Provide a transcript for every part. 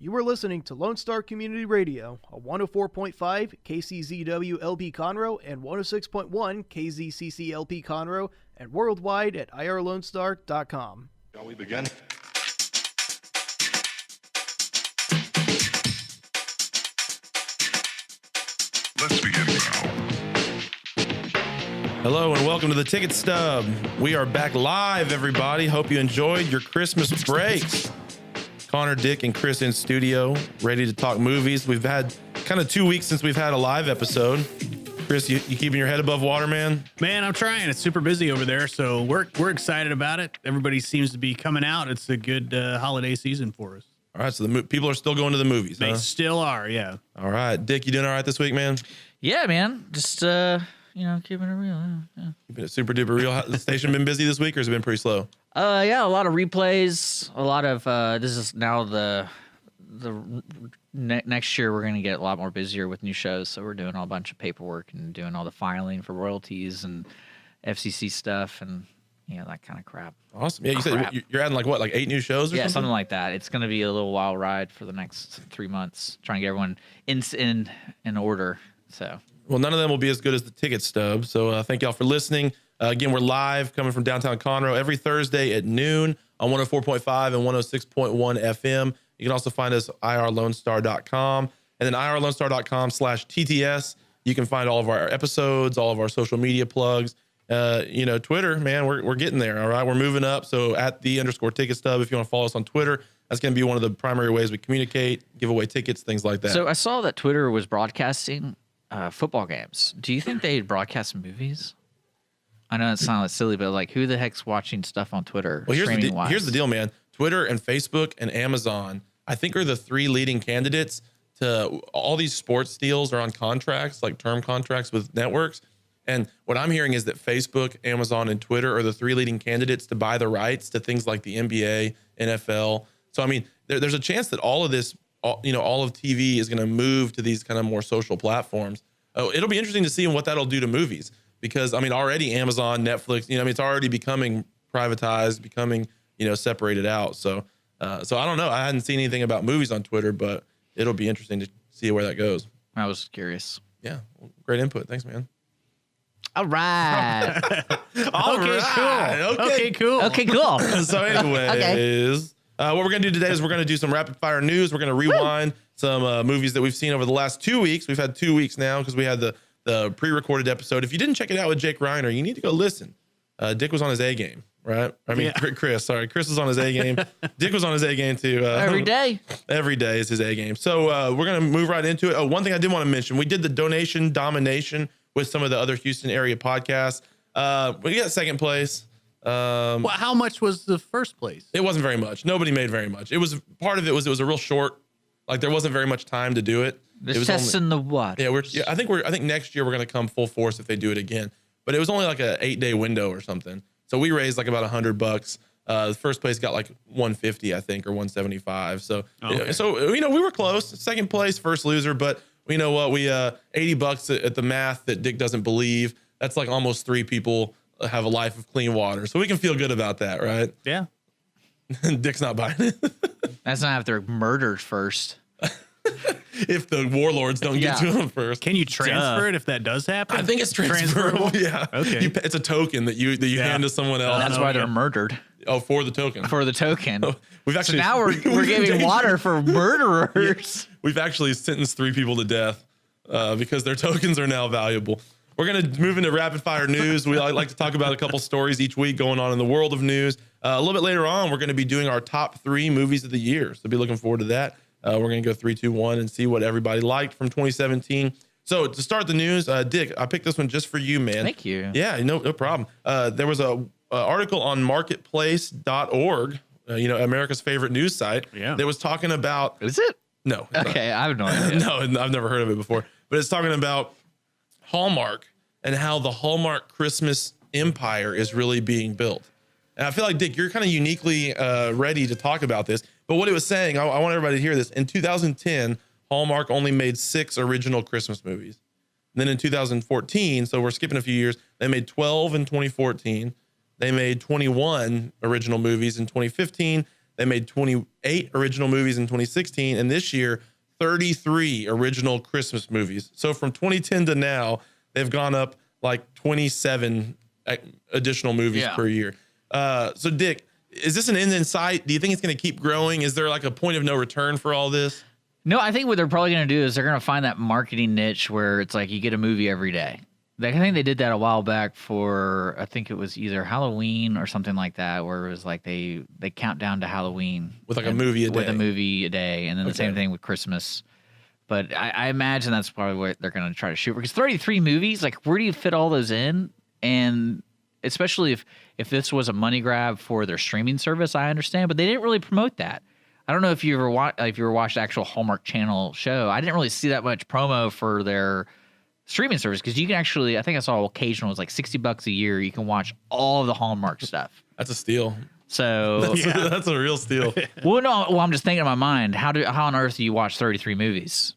You are listening to Lone Star Community Radio on 104.5 KCZW LP Conroe and 106.1 KZCC LP Conroe and worldwide at irlonestar.com. Shall we begin? Let's begin now. Hello and welcome to the Ticket Stub. We are back live, everybody. Hope you enjoyed your Christmas breaks. Connor, Dick, and Chris in studio, ready to talk movies. We've had kind of 2 weeks since we've had a live episode. Chris, you keeping your head above water, man? Man, I'm trying. It's super busy over there, so we're excited about it. Everybody seems to be coming out. It's a good holiday seaing for us. All right, so the people are still going to the movies, They huh? still are, yeah. All right, Dick, you doing all right this week, man? Yeah, man. Just keeping it real. Yeah. Keeping it super duper real. The station been busy this week, or has it been pretty slow? Yeah, a lot of replays. A lot of this is now next year we're gonna get a lot more busier with new shows. So we're doing a bunch of paperwork and doing all the filing for royalties and FCC stuff and that kind of crap. Awesome. Yeah, you said you're adding like 8 new shows or something? Yeah, something like that. It's gonna be a little wild ride for the next 3 months, trying to get everyone in order. So. Well, none of them will be as good as the Ticket Stub. So thank y'all for listening. Again, we're live coming from downtown Conroe every Thursday at noon on 104.5 and 106.1 FM. You can also find us at irlonestar.com and then irlonestar.com/TTS. You can find all of our episodes, all of our social media plugs. Twitter, man, we're getting there. All right. We're moving up. So at @_Ticket Stub, if you want to follow us on Twitter, that's going to be one of the primary ways we communicate, give away tickets, things like that. So I saw that Twitter was broadcasting football games. Do you think they'd broadcast movies? I know it sounds silly, but who the heck's watching stuff on Twitter? Well, here's the deal, man. Twitter and Facebook and Amazon, I think, are the 3 leading candidates to all these sports deals are on contracts, like term contracts with networks. And what I'm hearing is that Facebook, Amazon, and Twitter are the 3 leading candidates to buy the rights to things like the NBA, NFL. So, I mean, there's a chance that all of this, all of TV is going to move to these kind of more social platforms. It'll be interesting to see what that'll do to movies. Because, I mean, already Amazon, Netflix, it's already becoming privatized, becoming, separated out. So I don't know. I hadn't seen anything about movies on Twitter, but it'll be interesting to see where that goes. I was curious. Yeah. Well, great input. Thanks, man. All right. Okay, cool. Okay, cool. So anyways, what we're going to do today is we're going to do some rapid fire news. We're going to rewind some movies that we've seen over the last 2 weeks. We've had 2 weeks now because we had the pre-recorded episode. If you didn't check it out with Jake Reiner, you need to go listen. Dick was on his A game, right? I mean, yeah. Chris was on his A game. Dick was on his A game too. Every day. Every day is his A game. So we're going to move right into it. Oh, one thing I did want to mention, we did the donation domination with some of the other Houston area podcasts. We got second place. How much was the first place? It wasn't very much. Nobody made very much. It was part of it was a real short, there wasn't very much time to do it. Just testing the what? Yeah, I think next year we're gonna come full force if they do it again. But it was only like a 8-day window or something. So we raised about $100. The first place got $150, I think, or $175. So we were close. Second place, first loser. But you know what? We $80 at the math that Dick doesn't believe. That's almost 3 people have a life of clean water. So we can feel good about that, right? Yeah. Dick's not buying it. That's not if they're murdered first. If the warlords don't get to them first. Can you transfer it if that does happen? I think it's transferable. Yeah. Okay. It's a token that you hand to someone else. That's why they're murdered. Oh, for the token. For the token. We've actually now we're giving water for murderers. Yeah. We've actually sentenced 3 people to death because their tokens are now valuable. We're going to move into rapid fire news. We like to talk about a couple stories each week going on in the world of news. A little bit later on, we're going to be doing our top 3 movies of the year. So be looking forward to that. We're going to go 3, 2, 1 and see what everybody liked from 2017. So to start the news, Dick, I picked this one just for you, man. Thank you. Yeah, no problem. There was a article on marketplace.org, America's favorite news site. Yeah. That was talking about. Is it? No. Okay, I have no idea. No, I've never heard of it before. But it's talking about Hallmark and how the Hallmark Christmas empire is really being built. And I feel like, Dick, you're kind of uniquely ready to talk about this. But what it was saying, I want everybody to hear this. In 2010, Hallmark only made 6 original Christmas movies. And then in 2014, so we're skipping a few years, they made 12 in 2014. They made 21 original movies in 2015. They made 28 original movies in 2016, and this year 33 original Christmas movies. So from 2010 to now, they've gone up like 27 additional movies per year. So Dick, is this an end in sight? Do you think it's going to keep growing? Is there like a point of no return for all this? No, I think what they're probably going to do is they're going to find that marketing niche where it's like you get a movie every day. Like, I think they did that a while back for, I think it was either Halloween or something like that, where it was like they count down to Halloween with like a movie a day. With a movie a day, and then the same thing with Christmas. But I imagine that's probably what they're going to try to shoot for. Because 33 movies, like, where do you fit all those in? And especially if this was a money grab for their streaming service, I understand. But they didn't really promote that. I don't know if you ever watched the actual Hallmark Channel show. I didn't really see that much promo for their streaming service, because you can actually, I think I saw occasional, it was like $60 a year. You can watch all of the Hallmark stuff. That's a steal. So that's a real steal. Well, I'm just thinking in my mind, how on earth do you watch 33 movies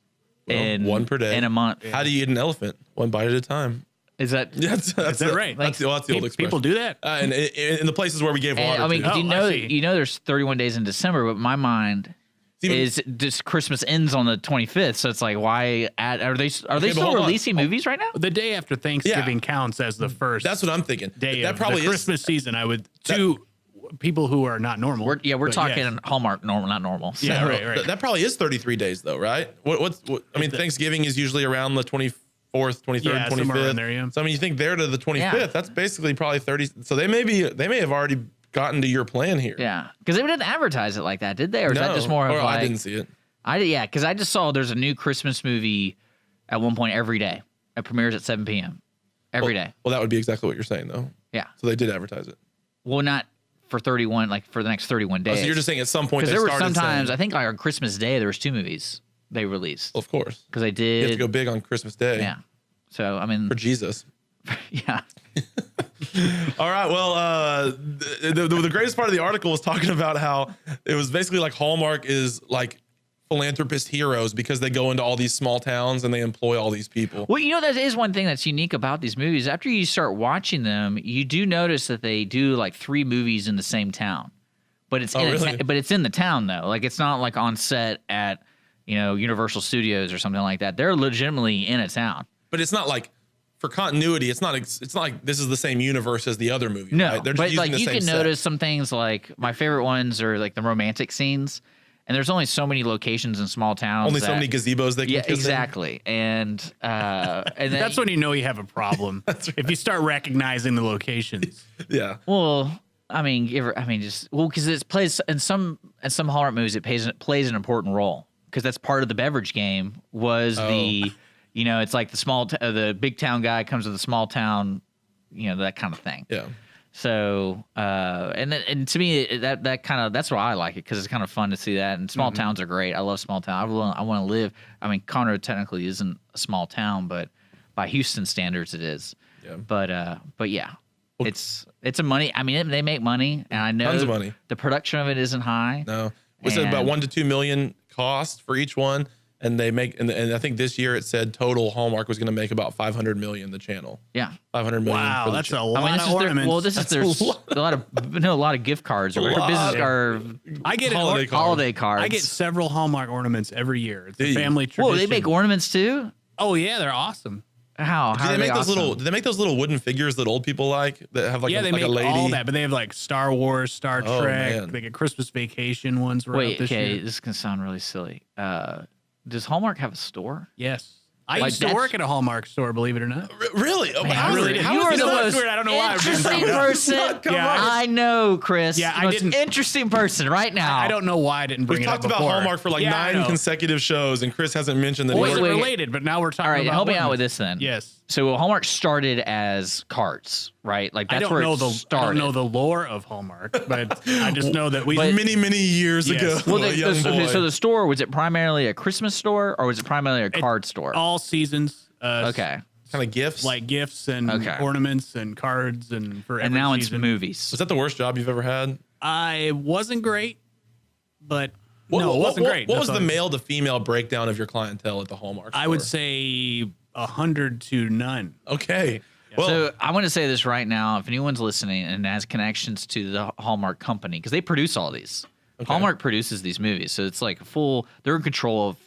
in one per day in a month? How do you eat an elephant? One bite at a time. Is that that's that right? That's the old expression. People do that. And in the places where we gave water. I mean, to. you know, there's 31 days in December, but my mind is just Christmas ends on the 25th, so it's like, why are they still releasing movies right now? The day after Thanksgiving counts as the first. That's what I'm thinking. Day that of probably the Christmas season. I would people who are not normal. We're talking Hallmark normal, not normal. So. Yeah, right. That probably is 33 days though, right? What I mean, Thanksgiving is usually around the 24th, 23rd, 25th. There, yeah. So I mean, you think there to the 25th, that's basically probably 30. So they may have already gotten to your plan here. Yeah, because they didn't advertise it like that, did they? Or is that just more of like, I didn't see it. Because I just saw there's a new Christmas movie at one point every day. It premieres at 7 p.m. every day. Well, that would be exactly what you're saying, though. Yeah. So they did advertise it. Well, not for 31, like for the next 31 days. So you're just saying at some point because there were sometimes, I think like on Christmas Day, there was 2 movies they released. Well, of course. Because they did. You have to go big on Christmas Day. Yeah. So, I mean. For Jesus. Yeah. All right. Well, the greatest part of the article was talking about how it was basically like Hallmark is like philanthropist heroes because they go into all these small towns and they employ all these people. Well, you know, that is one thing that's unique about these movies. After you start watching them, you do notice that they do like 3 movies in the same town, but it's it's in the town though. Like, it's not like on set at, you know, Universal Studios or something like that. They're legitimately in a town. But it's not like, for continuity, it's not like this is the same universe as the other movie. No, right? They're but just like you can set. notice some things. Like my favorite ones are like the romantic scenes, and there's only so many locations in small towns. Only so many gazebos they can kiss exactly. And then, that's when you know you have a problem. That's right. If you start recognizing the locations. Yeah. Well, I mean, because it plays in some Hallmark movies, it plays an important role because that's part of the beverage game. You know, it's like the big town guy comes to the small town, you know, that kind of thing. Yeah. So, and to me, that's why I like it, because it's kind of fun to see that. And small towns are great. I love small town. I want to live. I mean, Conroe technically isn't a small town, but by Houston standards, it is. Yeah. But yeah, it's a money. I mean, they make money, and I know tons of money. The production of it isn't high. No, we said about $1 to $2 million cost for each one. And they make, and I think this year it said total Hallmark was going to make about $500 million. The channel, yeah, $500 million. Wow, for the that's channel. a lot of ornaments. This is a lot of gift cards or business I get holiday cards. I get several Hallmark ornaments every year. It's a family tradition. Whoa, they make ornaments too? Oh yeah, they're awesome. How? Do they make those awesome? do they make those little wooden figures that old people like that have like they like make a lady? all that, but they have like Star Wars, Star Trek, man. they get Christmas Vacation ones. Right this year. This can sound really silly. Does Hallmark have a store? Yes. I used to work at a Hallmark store, believe it or not. Really? Man, How really is it- did. how You is are it the not- most I don't know why. interesting person. Yeah. I know, Chris. Yeah, the most interesting person right now. I don't know why I didn't bring We've it up talked about before. Hallmark for like Yeah, I 9 know. consecutive shows, and Chris hasn't mentioned that. It he wasn't worked- related, but now we're talking All right, about help me out ornaments. with this then. Yes. So Hallmark started as cards, right? Like that's where it I started. don't know the lore of Hallmark, but I just know that we many years Yes. ago. Well, a young boy. so the store, was it primarily a Christmas store or was it primarily a card store? all seasons. Okay. kind of gifts. Like gifts and Okay. ornaments and cards and for And every now season. it's movies. Was that the worst job you've ever had? I wasn't great, but no, it wasn't great. What was That's the all. male to female breakdown of your clientele at the Hallmark store? I would say 100 to none. Okay. Well, So I want to say this right now. If anyone's listening and has connections to the Hallmark company, because they produce all these, Hallmark produces these movies, so it's like they're in control of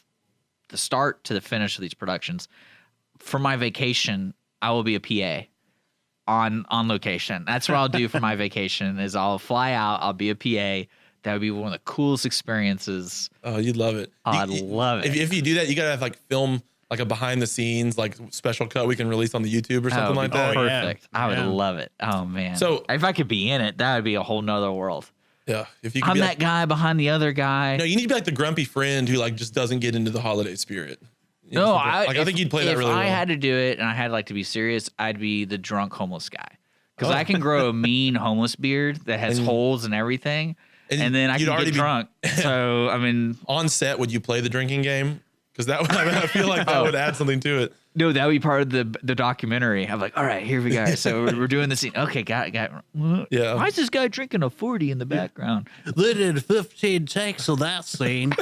the start to the finish of these productions. For my vacation, I will be a PA on location. That's what I'll do for my vacation is I'll fly out, I'll be a PA. That would be one of the coolest experiences. Oh, you'd love it. I'd love it. If you do that, you gotta have like film like a behind the scenes like special cut we can release on the YouTube or something like that. Perfect. Yeah. I would love it. Oh man. So if I could be in it, that would be a whole nother world. Yeah, if you could I'm be that like, guy behind the other guy. No, you need to be like the grumpy friend who like just doesn't get into the holiday spirit. You know, No, something- I think you'd play that really well. If I had to do it and I had like to be serious, I'd be the drunk homeless guy because I can grow a mean homeless beard that has holes and everything, and then I you'd can already get be- drunk. So I mean, On set, would you play the drinking game? Because that would, I feel like that would add something to it. no, that would be part of the documentary. I'm like, all right, here we go. So we're doing the scene. Okay, got. Yeah. Why is this guy drinking a 40 in the background? They did 15 takes of that scene.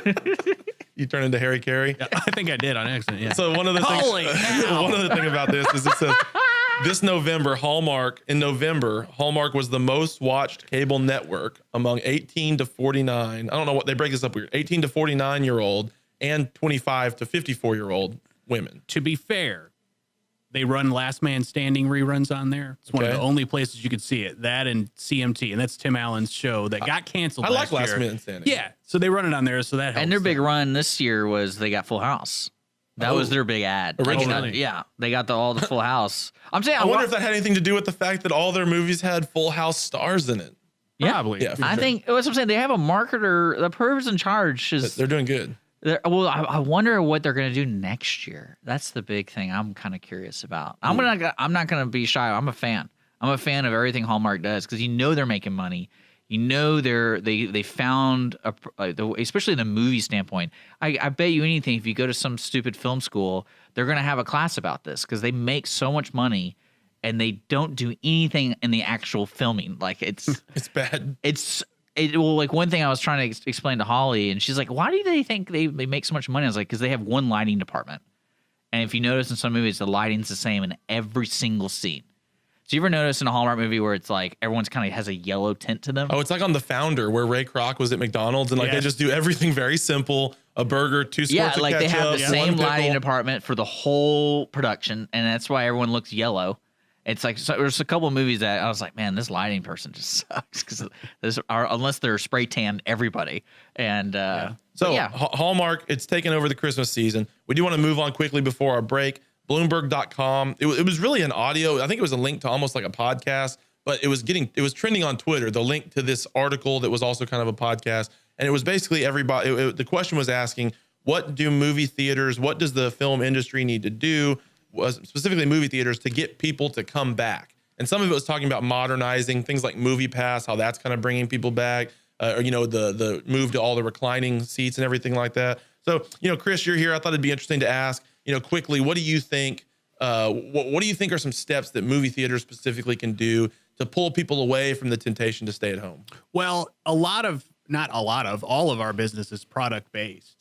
You turn into Harry Carey. I think I did on accident. Yeah. So one of the Holy things, cow. one of the thing about this is it says this November, Hallmark was the most watched cable network among 18 to 49. I don't know what they break this up weird. 18 to 49-year-old and 25 to 54-year-old women. To be fair, they run Last Man Standing reruns on there. It's one of Okay. the only places you could see it. That and CMT, and that's Tim Allen's show that got canceled. I like last Last year. Man Standing. Yeah, so they run it on there, so that helps. And their big run this year was they got Full House. That was their big ad. Originally. Yeah, they got all the Full House. I'm saying, I wonder if that had anything to do with the fact that all their movies had Full House stars in it. Probably. Yeah, for I sure. think that's what I'm saying. They have a marketer. The person in charge is. They're doing good. Well, I wonder what they're going to do next year. That's the big thing I'm kind of curious about. I'm not going to be shy. I'm a fan. I'm a fan of everything Hallmark does because they're making money. They found especially in the movie standpoint. I bet you anything if you go to some stupid film school, they're going to have a class about this because they make so much money and they don't do anything in the actual filming. Like it's bad. Like one thing I was trying to explain to Holly, and she's like, "Why do they think they make so much money?" I was like, "Because they have one lighting department, and if you notice in some movies, the lighting's the same in every single scene." So you ever notice in a Hallmark movie where it's like everyone's kind of has a yellow tint to them? Oh, it's like on The Founder where Ray Kroc was at McDonald's and like they Yes. just do everything very simple. A burger, 2 yeah, squirts of like ketchup, they have the one same lighting pickle. department for the whole production, and that's why everyone looks yellow. It's like there's a couple of movies that I was like, man, this lighting person just sucks because unless they're spray tan everybody. And So yeah, Hallmark, it's taken over the Christmas season. We do want to move on quickly before our break. Bloomberg.com. It was really an audio. I think it was a link to almost like a podcast, but it was trending on Twitter. The link to this article that was also kind of a podcast, and it was basically everybody. The question was asking, what do movie theaters? What does the film industry need to do? Specifically movie theaters to get people to come back. And some of it was talking about modernizing things like Movie Pass, how that's kind of bringing people back, or the move to all the reclining seats and everything like that. So Chris, you're here. I thought it'd be interesting to ask quickly, what do you think? What do you think are some steps that movie theaters specifically can do to pull people away from the temptation to stay at home? Well, all of our business is product based.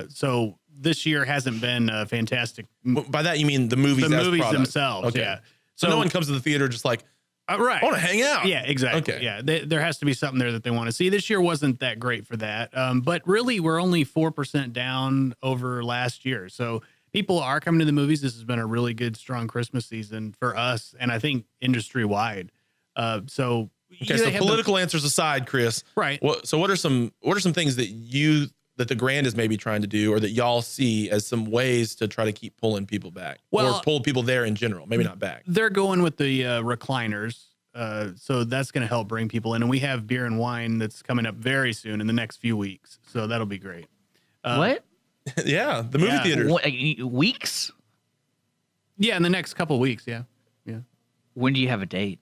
So this year hasn't been fantastic. By that you mean the movies? The as movies product. themselves, Okay. yeah. So no one comes to the theater just like, Right. I want to hang out. Yeah, exactly. Okay. Yeah, there has to be something there that they want to see. This year wasn't that great for that, but really we're only 4% down over last year. So people are coming to the movies. This has been a really good, strong Christmas season for us, and I think industry wide. Okay, so political answers aside, Chris. Right. What are some things that the Grand is maybe trying to do, or that y'all see as some ways to try to keep pulling people back, or pull people there in general, maybe not back? They're going with the recliners, so that's going to help bring people in. And we have beer and wine that's coming up very soon in the next few weeks, so that'll be great. what? Yeah, the movie theaters. Weeks? Yeah, in the next couple of weeks. Yeah. When do you have a date?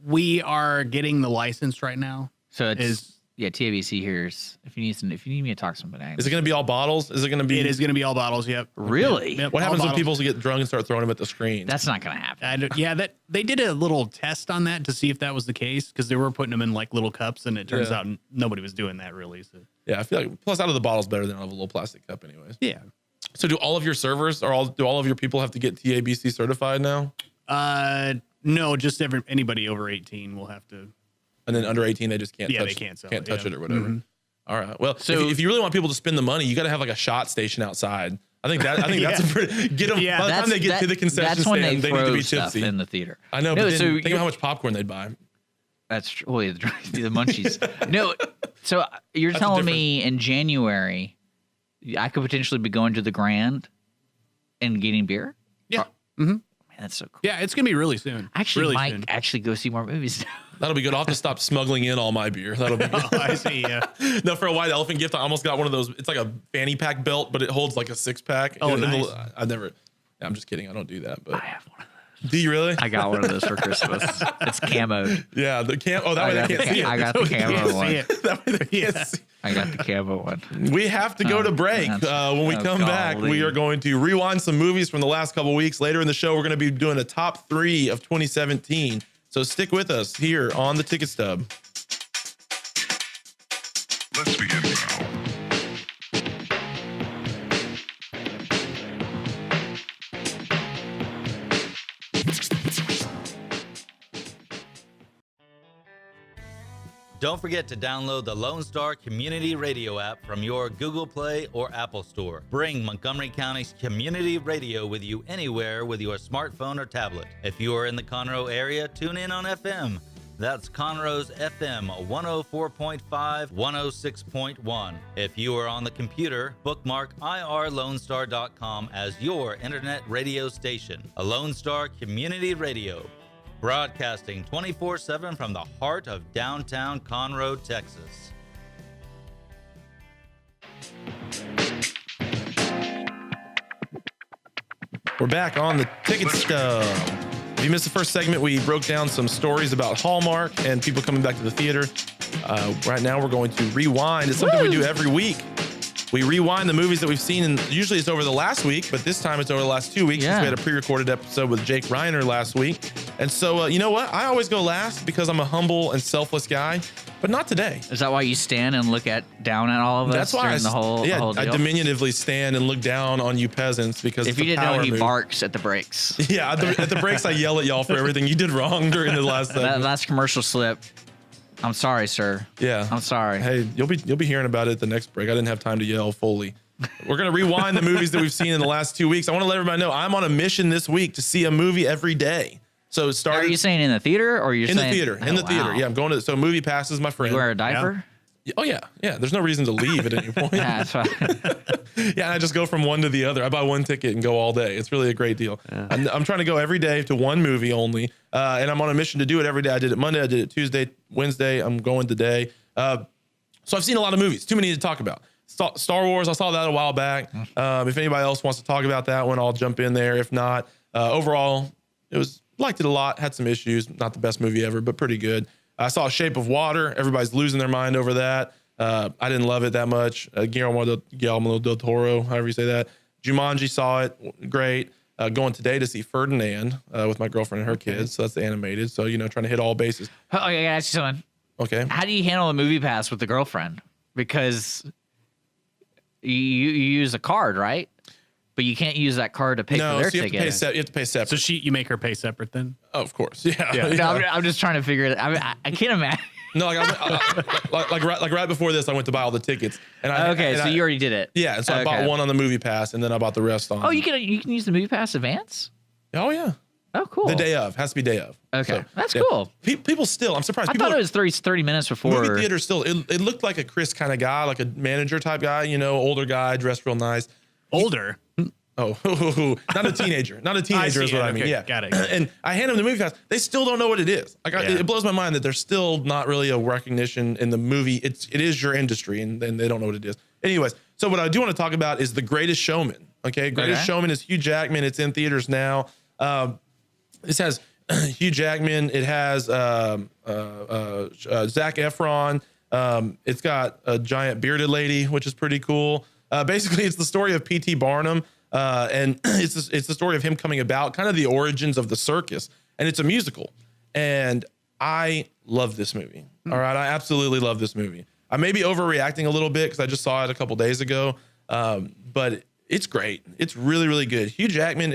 We are getting the license right now. So it's TABC here's if you need me to talk to somebody. Is it going to be all bottles? Is it going to be? It is going to be all bottles. Yep. Really? Yep, What all happens when bottles. people get drunk and start throwing them at the screen? That's not going to happen. That they did a little test on that to see if that was the case because they were putting them in like little cups, and it turns out nobody was doing that really. So. Yeah, I feel like plus out of the bottle's better than out of a little plastic cup, anyways. Yeah. So do all of your servers do all of your people have to get TABC certified now? No, just anybody over 18 will have to. and then under 18 they just can't. Yeah, touch, they can't sell can't it, touch yeah. it or whatever. Mhm. All right. Well, So- if you really want people to spend the money, you got to have like a shot station outside. I think that's a pretty get them. Yeah. By the time they get to the concession that's when stand, they need to throw be stuff tipsy. in the theater. I know, No, but then so think you're- of how much popcorn they'd buy. That's true. Oh, yeah, the munchies. No, so you're That's a telling me in January I could potentially be going to the Grand and getting beer? Yeah. Man, that's so cool. Yeah, it's gonna be really soon. I actually really might soon. actually go see more movies. That'll be good. I'll have to stop smuggling in all my beer. That'll be good. Oh, I see. Yeah. No, for a white elephant gift, I almost got one of those. It's like a fanny pack belt, but it holds like a 6-pack. Oh, And nice. I've never. I'm just kidding. I don't do that. I But have one. do you really? I got one of those for Christmas. It's camoed. Yeah, the cam. Oh, that way I they got can't see it. I got the You can't camo see one. it. That way they can't Yeah. see. I got the camo one. We have to go to break. That's- When we oh, come back, we golly. are going to rewind some movies from the last couple weeks. Later in the show, we're going to be doing a top 3 of 2017. So stick with us here on the Ticket Stub. Let's begin now. Don't forget to download the Lone Star Community Radio app from your Google Play or Apple Store. Bring Montgomery County's community radio with you anywhere with your smartphone or tablet. If you are in the Conroe area, tune in on FM. That's Conroe's FM 104.5, 106.1. If you are on the computer, bookmark irlonestar.com as your internet radio station. A Lone Star Community Radio. Broadcasting 24/7 from the heart of downtown Conroe, Texas. We're back on the Ticket Stub. If you missed the first segment, we broke down some stories about Hallmark and people coming back to the theater. Right now, we're going to rewind. It's something we do every week. We rewind the movies that we've seen, and usually it's over the last week, but this time it's over the last 2 weeks since Yeah. we had a pre-recorded episode with Jake Reiner last week. And so, you know what? I always go last because I'm a humble and selfless guy, but not today. Is that why you stand and look down at all of us That's why during the whole I deal? diminutively stand and look down on you peasants because If it's you a didn't know, power he move. barks at the brakes. Yeah, at the breaks, I yell at y'all for everything you did wrong during the last That segment. last commercial slip. I'm sorry, sir. Yeah, I'm sorry. Hey, you'll be hearing about it at the next break. I didn't have time to yell fully. We're gonna rewind the movies that we've seen in the last 2 weeks. I want to let everybody know I'm on a mission this week to see a movie every day. So it Are started you saying in the theater or you're in the saying theater. In Oh, the theater, wow. yeah. I'm going to. So Movie Pass is my friend. You wear a diaper? Oh yeah. There's no reason to leave at any point. Yeah, that's fine. Yeah, and I just go from one to the other. I buy one ticket and go all day. It's really a great deal. I'm trying to go every day to one movie only, and I'm on a mission to do it every day. I did it Monday, I did it Tuesday, Wednesday. I'm going today. So I've seen a lot of movies. Too many to talk about. Star Wars, I saw that a while back. If anybody else wants to talk about that one, I'll jump in there. If not, overall, liked it a lot. Had some issues. Not the best movie ever, but pretty good. I saw Shape of Water. Everybody's losing their mind over that. I didn't love it that much. Guillermo del Toro, however you say that. Jumanji, saw it. Great. Going today to see Ferdinand with my girlfriend and her kids. So that's the animated. So, trying to hit all bases. Oh, I gotta ask you something. Okay. How do you handle a movie pass with the girlfriend? Because you use a card, right? But you can't use that card to pay No, for their so you have, ticket. you have to pay separate. So you make her pay separate then? Oh, of course. Yeah. Yeah. No, I'm just trying to figure it. I can't imagine. No, like right before this, I went to buy all the tickets. And You already did it. Yeah, and so I bought one on the Movie Pass, and then I bought the rest on. Oh, you can use the movie pass advance. Oh yeah. Oh, cool. The day of has to be day of. Okay, that's yeah. cool. People still, I'm surprised. I People thought it was 30 minutes before. movie theater still. It looked like a Chris kind of guy, like a manager type guy. Older guy, dressed real nice. Older. Oh, not a teenager. Not a teenager is what I mean. Okay, Yeah, got it. And I hand them the movie pass. They still don't know what it is. It blows my mind that there's still not really a recognition in the movie. It is your industry, and they don't know what it is. Anyways, so what I do want to talk about is The Greatest Showman. Okay, Greatest Showman is Hugh Jackman. It's in theaters now. This has Hugh Jackman. It has Zac Efron. It's got a giant bearded lady, which is pretty cool. Basically, it's the story of P.T. Barnum. And it's the story of him coming about, kind of the origins of the circus, and it's a musical. And I love this movie. All right, I absolutely love this movie. I may be overreacting a little bit because I just saw it a couple days ago, but it's great. It's really, really good. Hugh Jackman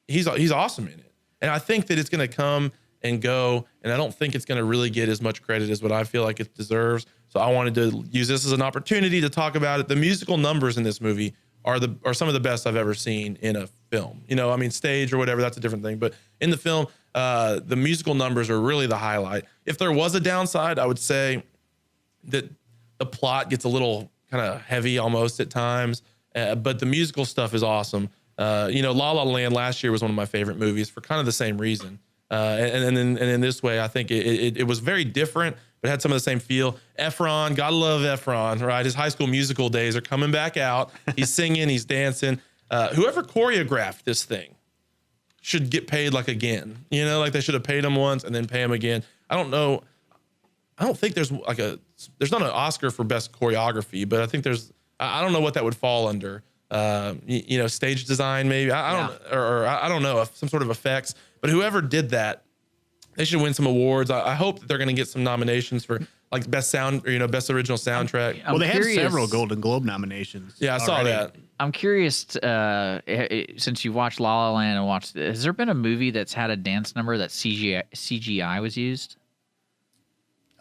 he's awesome in it, and I think that it's going to come and go. And I don't think it's going to really get as much credit as what I feel like it deserves. So I wanted to use this as an opportunity to talk about it. The musical numbers in this movie are some of the best I've ever seen in a film. You know, I mean, stage or whatever, that's a different thing. But in the film, the musical numbers are really the highlight. If there was a downside, I would say that the plot gets a little kind of heavy almost at times, but the musical stuff is awesome. You know, La La Land last year was one of my favorite movies for kind of the same reason. And in this way, I think it was very different, but had some of the same feel. Efron, gotta love Efron, right? His High School Musical days are coming back out. He's singing, he's dancing. Whoever choreographed this thing should get paid like again. You know, like they should have paid him once and then pay him again. I don't know. I don't think there's not an Oscar for best choreography, but I think I don't know what that would fall under. You know, stage design maybe. I don't know, some sort of effects. But whoever did that, they should win some awards. I hope that they're going to get some nominations for like best sound, or, you know, best original soundtrack. Well, they have several Golden Globe nominations. Yeah, I saw that. I'm curious, since you watched La La Land and watched, has there been a movie that's had a dance number that CGI was used?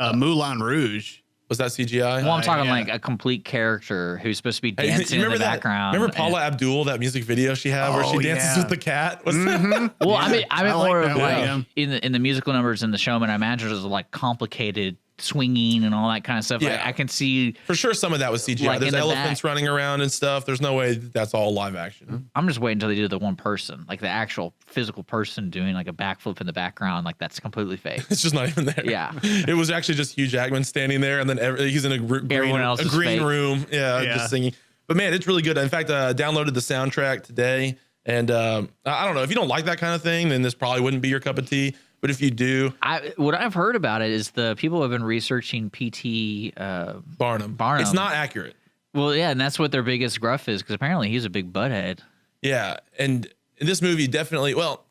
Moulin Rouge. Was that CGI? Well, I'm talking like a complete character who's supposed to be dancing in the background. Remember Paula Abdul, that music video she had where she dances with the cat? Well, I mean more of like in the musical numbers in The Showman. I imagine there's like complicated swinging and all that kind of stuff. Yeah. I can see for sure some of that was CGI. Like There's elephants running around and stuff. There's no way that's all live action. I'm just waiting until they do the one person, like the actual physical person doing like a backflip in the background. Like that's completely fake. It's just not even there. Yeah. It was actually just Hugh Jackman standing there, and then he's in a green room. Yeah, just singing. But man, it's really good. In fact, I downloaded the soundtrack today, and I don't know, if you don't like that kind of thing, then this probably wouldn't be your cup of tea. But if you do, what I've heard about it is the people have been researching P.T. Barnum. It's not accurate. Well, yeah, and that's what their biggest gruff is, because apparently he's a big butthead. Yeah, and this movie definitely. Well,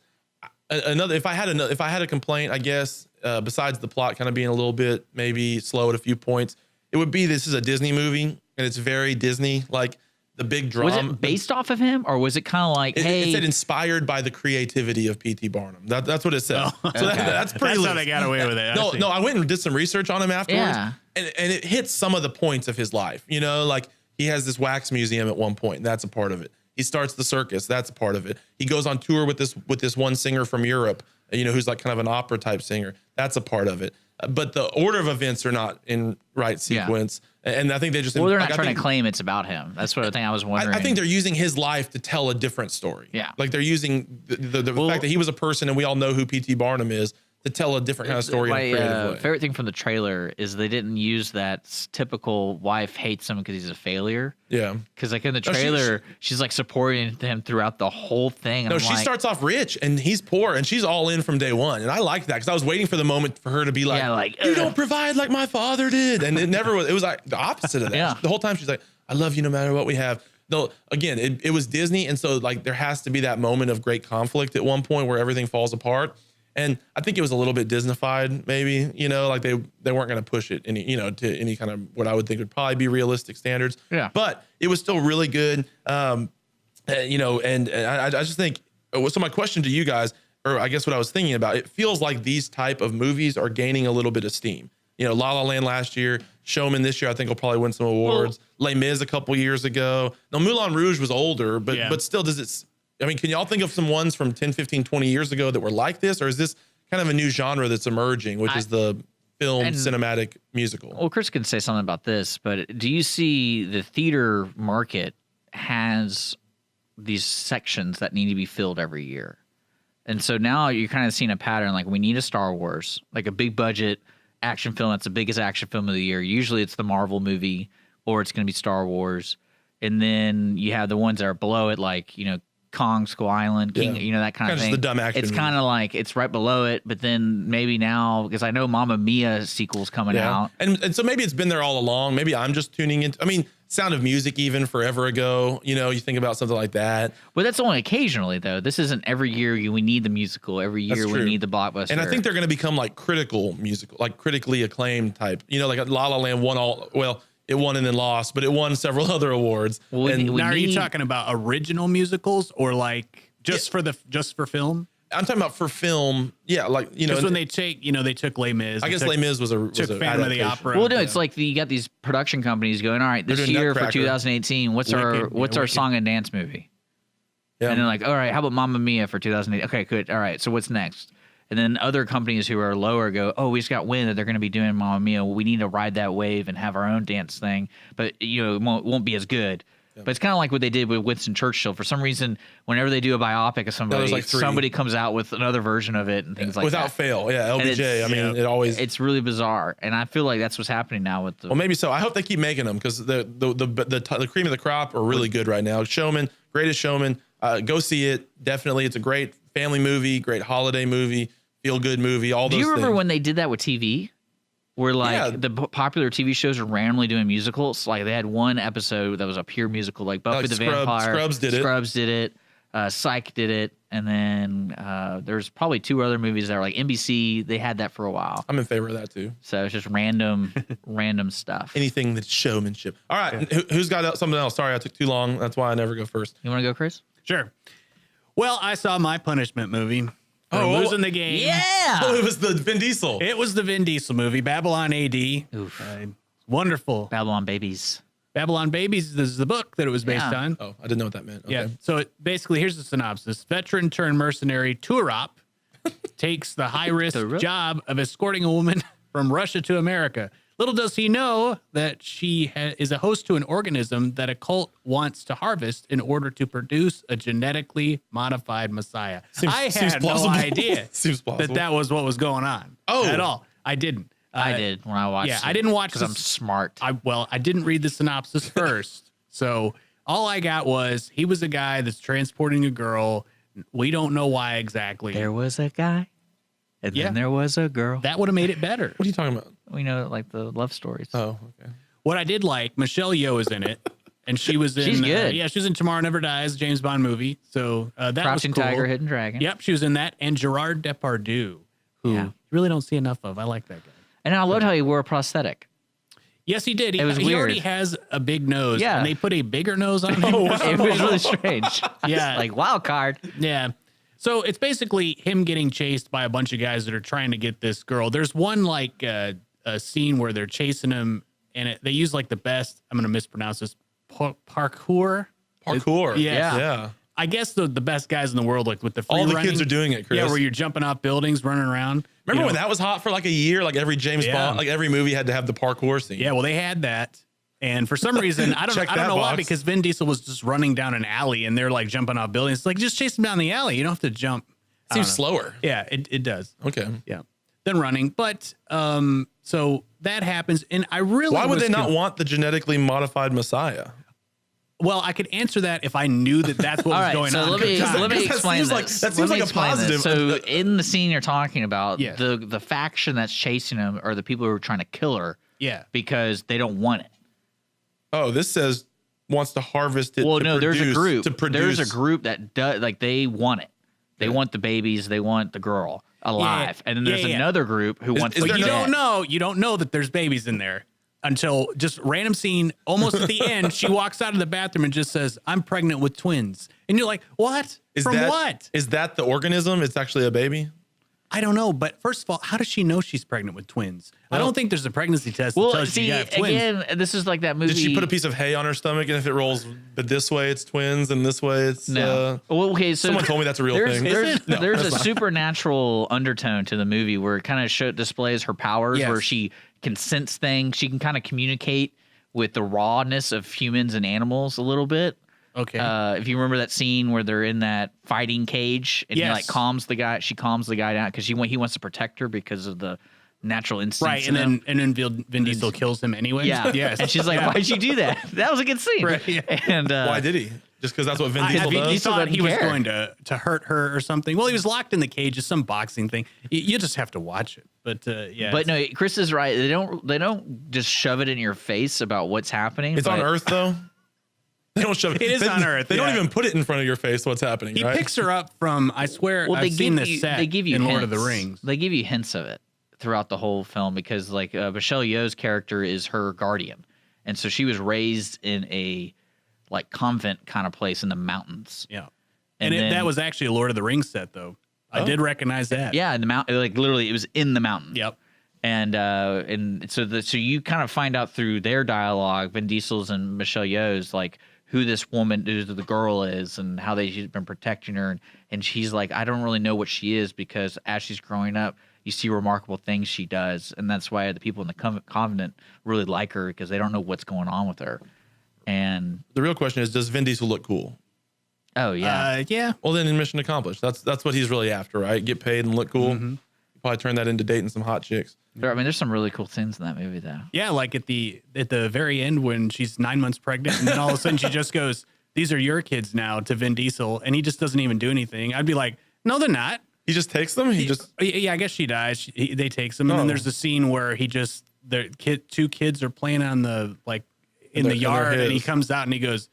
if I had a complaint, I guess besides the plot kind of being a little bit maybe slow at a few points, it would be this is a Disney movie and it's very Disney like. The big drama. Was it based off of him, or was it kind of like, it said inspired by the creativity of P.T. Barnum. That's what it said. Oh, so that's pretty. That's how they got away with it. No, I went and did some research on him afterwards, Yeah. and it hits some of the points of his life. You know, like he has this wax museum at one point, and that's a part of it. He starts the circus, that's a part of it. He goes on tour with this one singer from Europe, you know, who's like kind of an opera type singer. That's a part of it. But the order of events are not in right sequence. Yeah. And I think they just... Well, they're not trying to claim it's about him. That's what I was wondering. I think they're using his life to tell a different story. Yeah. Like they're using the fact that he was a person and we all know who P.T. Barnum is to tell a different kind of story in a creative way. Favorite thing from the trailer is they didn't use that typical wife hates him because he's a failure. Yeah. Because like in the trailer, she's like supporting him throughout the whole thing. No, she starts off rich and he's poor and she's all in from day one. And I liked that because I was waiting for the moment for her to be like, you don't provide like my father did. And it never was. It was like the opposite of that. Yeah. The whole time she's like, I love you no matter what we have. Though again, it was Disney. And so like there has to be that moment of great conflict at one point where everything falls apart. And I think it was a little bit Disneyfied, maybe, you know, like they weren't going to push it any, you know, to any kind of what I would think would probably be realistic standards. Yeah. But it was still really good. You know, and I just think, so my question to you guys, or I guess what I was thinking about, it feels like these type of movies are gaining a little bit of steam. You know, La La Land last year, Showman this year, I think will probably win some awards. Les Mis a couple years ago. Now, Moulin Rouge was older, but still does it... I mean, can y'all think of some ones from 10, 15, 20 years ago that were like this? Or is this kind of a new genre that's emerging, which is the film cinematic musical? Well, Chris can say something about this, but do you see the theater market has these sections that need to be filled every year? And so now you're kind of seeing a pattern, like we need a Star Wars, like a big budget action film. That's the biggest action film of the year. Usually it's the Marvel movie or it's going to be Star Wars. And then you have the ones that are below it, like, you know, Kong, Skull Island, King, you know, that kind of thing. Just the dumb action. It's kind of like it's right below it, but then maybe now, because I know Mamma Mia sequel's coming out. And so maybe it's been there all along. Maybe I'm just tuning in. I mean, Sound of Music even forever ago, you know, you think about something like that. Well, that's only occasionally, though. This isn't every year we need the musical. Every year we need the blockbuster. And I think they're going to become like critical musical, like critically acclaimed type. You know, like La La Land won it won and then lost, but it won several other awards. Well, now, are you talking about original musicals or like just for film? I'm talking about for film. Yeah, like Because when they took Les Mis. I guess Les Mis was a took an Phantom of the adaptation. Opera. Well, no, it's like you got these production companies going, all right, this doing year for Nutcracker. 2018, what's our Wicked. song and dance movie? Yeah. And then like, all right, how about Mamma Mia for 2008? Okay, good. All right, so what's next? And then other companies who are lower go, oh, we just got wind that they're going to be doing Mamma Mia. Well, we need to ride that wave and have our own dance thing, but it won't be as good. But it's kind of like what they did with Winston Churchill. For some reason, whenever they do a biopic of somebody, like 3. somebody comes out with another version of it and things like Without that. fail. Yeah, And LBJ. I mean, it always. It's really bizarre, and I feel like that's what's happening now with the. Well, maybe so. I hope they keep making them because the cream of the crop are really good right now. Showman, Greatest Showman. Go see it. Definitely, it's a great family movie, great holiday movie, feel good movie. All those. Do you remember things. when they did that with TV? Where like the popular TV shows are randomly doing musicals. Like they had one episode that was a pure musical, like Buffy Like the Scrubs- Vampire. Scrubs did it. Scrubs did it. Psych did it, and then there's probably 2 other movies that are like NBC. They had that for a while. I'm in favor of that too. So it's just random stuff. Anything that's showmanship. All right, who's got something else? Sorry, I took too long. That's why I never go first. You want to go, Chris? Sure. Well, I saw my punishment movie. For losing the game. Yeah. Oh, it was the Vin Diesel. It was the Vin Diesel movie, Babylon AD. Oof. Wonderful. Babylon Babies. Babylon Babies is the book that it was based Yeah. on. Oh, I didn't know what that meant. Okay. Yeah. So basically, here's the synopsis: veteran turned mercenary Turop takes the high risk Turop? job of escorting a woman from Russia to America. Little does he know that she is a host to an organism that a cult wants to harvest in order to produce a genetically modified messiah. I seems had no plausible. idea Seems plausible. that was what was going on. Oh. At all. I didn't. I did when I watched. Yeah, I didn't watch because I'm this- smart. I didn't read the synopsis first. So all I got was he was a guy that's transporting a girl. We don't know why exactly. There was a guy, and Yeah. then there was a girl. That would have made it better. What are you talking about? We know, like the love stories. Oh, okay. What I did like, Michelle Yeoh is in it, and she was in. She's good. Yeah, she was in Tomorrow Never Dies, James Bond movie. So that Crouching was cool. Tiger, Hidden Dragon. Yep, she was in that, and Gerard Depardieu, who Yeah. you really don't see enough of. I like that guy. And I loved how he wore a prosthetic. Yes, he did. It was he weird. already has a big nose. Yeah. and they put a bigger nose on him. It was really strange. Yeah. Like wild card. Yeah. So it's basically him getting chased by a bunch of guys that are trying to get this girl. There's one like a scene where they're chasing him, and they use like the best. I'm gonna mispronounce this. Parkour. Parkour. Yeah. Yeah. I guess the best guys in the world, like with the free All the running. kids are doing it, Chris. Yeah, where you're jumping off buildings, running around. Remember when that was hot for like a year? Like every James Yeah. Bond, like every movie had to have the parkour scene. Yeah, well, they had that. And for some reason, I don't Check know that why, box. because Vin Diesel was just running down an alley and they're like jumping off buildings. It's like, just chase him down the alley. You don't have to jump. I Seems don't know. slower. Yeah, it does. Okay. Yeah. Then running. But so that happens. And I really Why would was they not want the genetically modified Messiah? Well, I could answer that if I knew that that's what All was right, going so on. let me That explain seems this. like- that Let seems me like a explain this. positive. So in the scene you're talking about, Yes. the faction that's chasing him are the people who are trying to kill her Yeah. because they don't want it. Oh, this says wants to harvest it. Well, to no, there's a produce- group. To produce. There's a group that does like they want it. They want the babies. They want the girl alive. And then there's Yeah. another group who wants is the there You no- dead. don't know. You don't know that there's babies in there until just random scene. Almost at the end, she walks out of the bathroom and just says, "I'm pregnant with twins." And you're like, "What? From what?" Is that the organism? It's actually a baby? I don't know. But first of all, how does she know she's pregnant with twins? I don't think there's a pregnancy test that Well, tells you see, you have twins. again, this is like that movie. Did she put a piece of hay on her stomach, and if it rolls but this way it's twins and this way it's No. Well, okay, so someone told me that's a real there's, thing. There's, No, there's a that's not. supernatural undertone to the movie where it kind of displays her powers, Yes. where she can sense things. She can kind of communicate with the rawness of humans and animals a little bit. Okay. If you remember that scene where they're in that fighting cage and he Yes. like calms the guy, she calms the guy down because he wants to protect her because of the natural instincts. right. in him. And then Vin Diesel kills him anyway. Yeah. Yes. And she's like, Yeah. "Why'd you do that?" That was a good scene. Right, yeah. And Why did he? Just because that's what Vin I Diesel mean, does? he thought he was doesn't care. going to hurt her or something. Well, he was locked in the cage. It's some boxing thing. You just have to watch it. But yeah. But no, Chris is right. They don't just shove it in your face about what's happening. It's on but- Earth though. They don't shove it. It is they, on Earth, They don't yeah. even put it in front of your face. What's happening? he right? picks her up from, I swear, Well, I've seen this set they give you in hints. Lord of the Rings. They give you hints of it throughout the whole film because like Michelle Yeoh's character is her guardian, and so she was raised in a like convent kind of place in the mountains. Yeah. And And then- that was actually a Lord of the Rings set, though. I did recognize that. Yeah, in the mountain, like literally, it was in the mountain. Yep. And so you kind of find out through their dialogue, Vin Diesel's and Michelle Yeoh's, like who this woman, who the girl is, and how she's been protecting her, and she's like, I don't really know what she is, because as she's growing up, you see remarkable things she does, and that's why the people in the Covenant really like her, because they don't know what's going on with her. And The real question is, does Vin Diesel look cool? oh yeah, Yeah. Well, then mission accomplished. That's what he's really after, right? Get paid and look cool. Probably turn that into dating some hot chicks. there's some really cool scenes in that movie though. Yeah, like at the very end when she's 9 months pregnant, and then all of a sudden she just goes, "These are your kids now," to Vin Diesel, and he just doesn't even do anything. I'd be like, "No, they're not." He just takes them. Yeah, I guess she dies. They takes them, and then there's a scene where two kids are playing on the in the yard, and he comes out and he goes,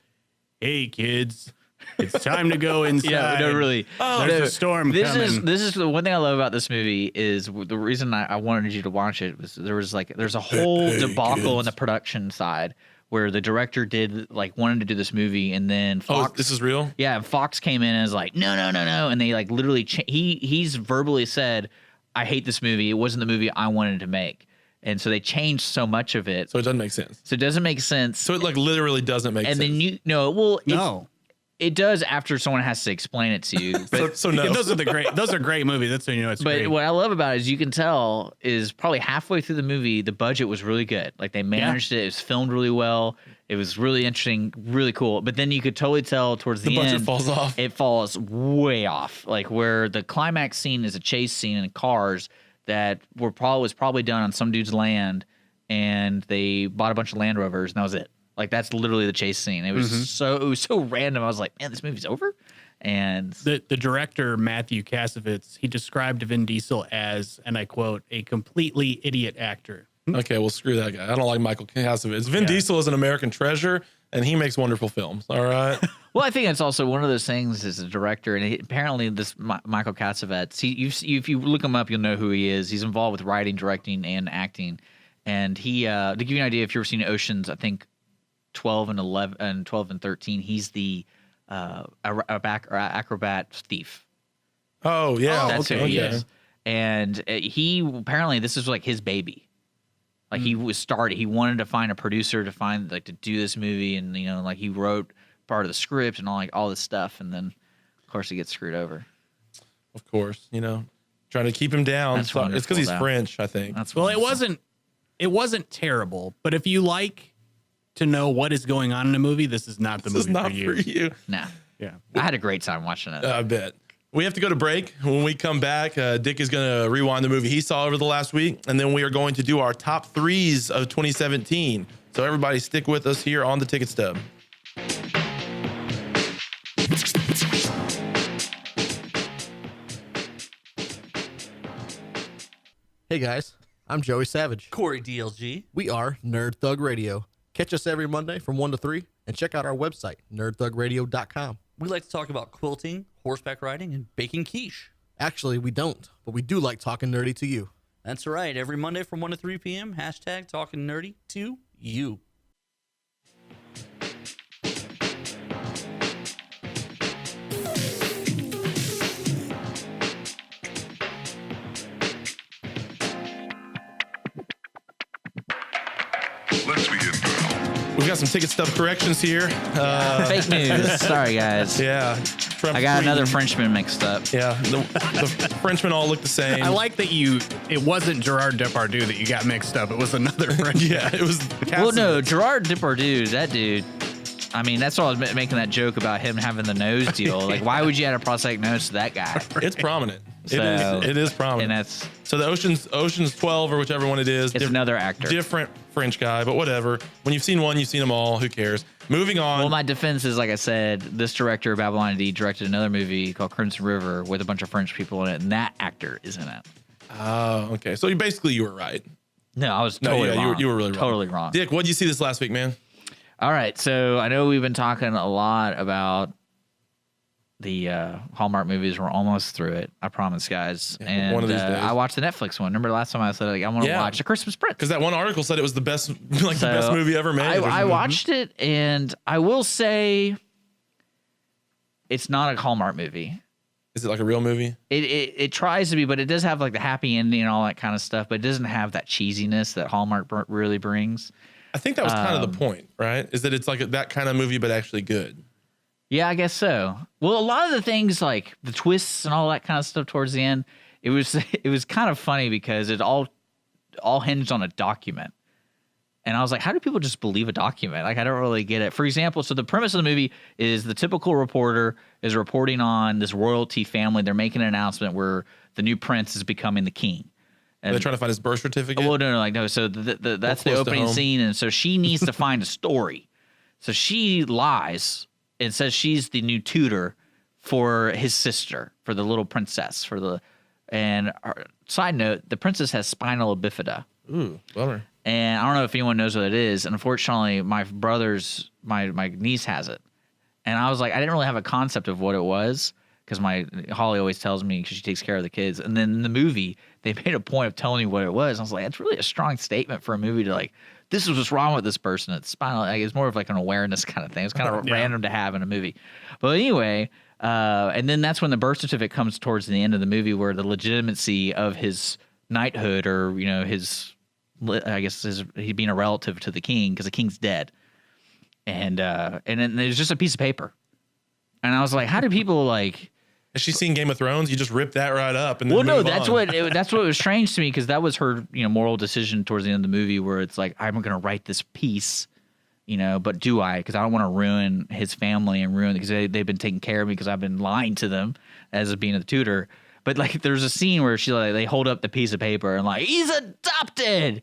"Hey kids, it's time to go inside." Yeah, no, really. There's a storm coming. This is the one thing I love about this movie is the reason I wanted you to watch it was there's a whole debacle in the production side where the director wanted to do this movie, and then Fox, this is real? Yeah, Fox came in and was like, no, and they literally he's verbally said, I hate this movie. It wasn't the movie I wanted to make. And so they changed so much of it. So it doesn't make sense. So it doesn't make sense. So it literally doesn't make sense. And then No. It does after someone has to explain it to you. But so no. Those are great movies. That's when you know it's great. But what I love about it is you can tell is probably halfway through the movie, the budget was really good. Like they managed it. It was filmed really well. It was really interesting, really cool. But then you could totally tell towards the end, budget falls off. It falls way off. Like where the climax scene is a chase scene in cars that was probably done on some dude's land, and they bought a bunch of Land Rovers, and that was it. Like that's literally the chase scene. It was so random. I was like, man, this movie's over. And the director Matthew Kasovitz, he described Vin Diesel as, and I quote, "a completely idiot actor." Okay, well, screw that guy. I don't like Michael Kasovitz. Vin Diesel is an American treasure, and he makes wonderful films. All right. well, I think it's also one of those things as a director, and apparently this Michael Kasovitz, if you look him up, you'll know who he is. He's involved with writing, directing, and acting. And he, to give you an idea, if you've ever seen Oceans, I think 12 and 11 and 12 and 13, he's the acrobat thief. Oh yeah, That's who he is. And he apparently this is like his baby. Like he wanted to find a producer to do this movie, and he wrote part of the script and all this stuff, and then of course he gets screwed over. Of course, trying to keep him down. It's because he's French, I think. It wasn't terrible, but if you like to know what is going on in a movie, this is not the movie for you. you. Nah. Yeah. I had a great time watching it. I bet. We have to go to break. When we come back, Dick is going to rewind the movie he saw over the last week, and then we are going to do our top threes of 2017. So everybody stick with us here on the Ticket Stub. Hey guys, I'm Joey Savage. Corey DLG. We are Nerd Thug Radio. Catch us every Monday from 1 to 3 and check out our website, nerdthugradio.com. We like to talk about quilting, horseback riding, and baking quiche. Actually, we don't, but we do like talking nerdy to you. That's right. Every Monday from 1 to 3 p.m., hashtag talking nerdy to you. Let's begin now. We've got some Ticket Stub corrections here. Fake news. Sorry, guys. Yeah. I got another Frenchman mixed up. Yeah. The Frenchmen all look the same. I like that it wasn't Gerard Depardieu that you got mixed up. It was another French. Yeah, it was. Well, no, Gerard Depardieu, that dude. I mean, that's why I was making that joke about him having the nose deal. Like, why would you add a prosthetic nose to that guy? It's prominent. So- It is prominent. And that's So the Ocean's 12 or whichever one it is. it's another actor. Different French guy, but whatever. When you've seen one, you've seen them all. Who cares? Moving on. Well, my defense is, like I said, this director of Babylon AD directed another movie called Crimson River with a bunch of French people in it, and that actor is in it. Oh, okay. So you were right. No, I was totally wrong. You were really wrong. Totally wrong. Dick, what did you see this last week, man? All right, so I know we've been talking a lot about the Hallmark movies. We're almost through it. I promise, guys. Yeah, and one of these days. I watched the Netflix one. Remember the last time I said I want to watch The Christmas Prince? Because that one article said it was the best, the best movie ever made. I watched it, and I will say it's not a Hallmark movie. Is it like a real movie? It tries to be, but it does have like the happy ending and all that kind of stuff, but it doesn't have that cheesiness that Hallmark really brings. I think that was kind of the point, right? Is that it's like that kind of movie, but actually good. Yeah, I guess so. Well, a lot of the things like the twists and all that kind of stuff towards the end, it was kind of funny because it all hinged on a document. And I was like, how do people just believe a document? Like, I don't really get it. For example, so the premise of the movie is the typical reporter is reporting on this royalty family. They're making an announcement where the new prince is becoming the king. And they're trying to find his birth certificate. well, no. So that's the opening scene. And so she needs to find a story. So she lies and says she's the new tutor for his sister, for the little princess, side note, the princess has spinal bifida. Ooh, bummer. And I don't know if anyone knows what it is. And unfortunately, my niece has it. And I was like, I didn't really have a concept of what it was because Holly always tells me because she takes care of the kids. And then in the movie, they made a point of telling me what it was. And I was like, that's really a strong statement for a movie to like, this is what's wrong with this person. It's spinal. Like, it's more of like an awareness kind of thing. It's kind of random to have in a movie. But anyway, and then that's when the birth certificate comes towards the end of the movie where the legitimacy of his knighthood or, he being a relative to the king because the king's dead. And then there's just a piece of paper. And I was like, how do people like... Has she seen Game of Thrones? You just rip that right up and then well, no, move that's on. that's what was strange to me because that was her, moral decision towards the end of the movie where it's like, I'm going to write this piece, but do I? Because I don't want to ruin his family and because they've been taking care of me because I've been lying to them as being a tutor. But like, there's a scene where they hold up the piece of paper and like, he's adopted.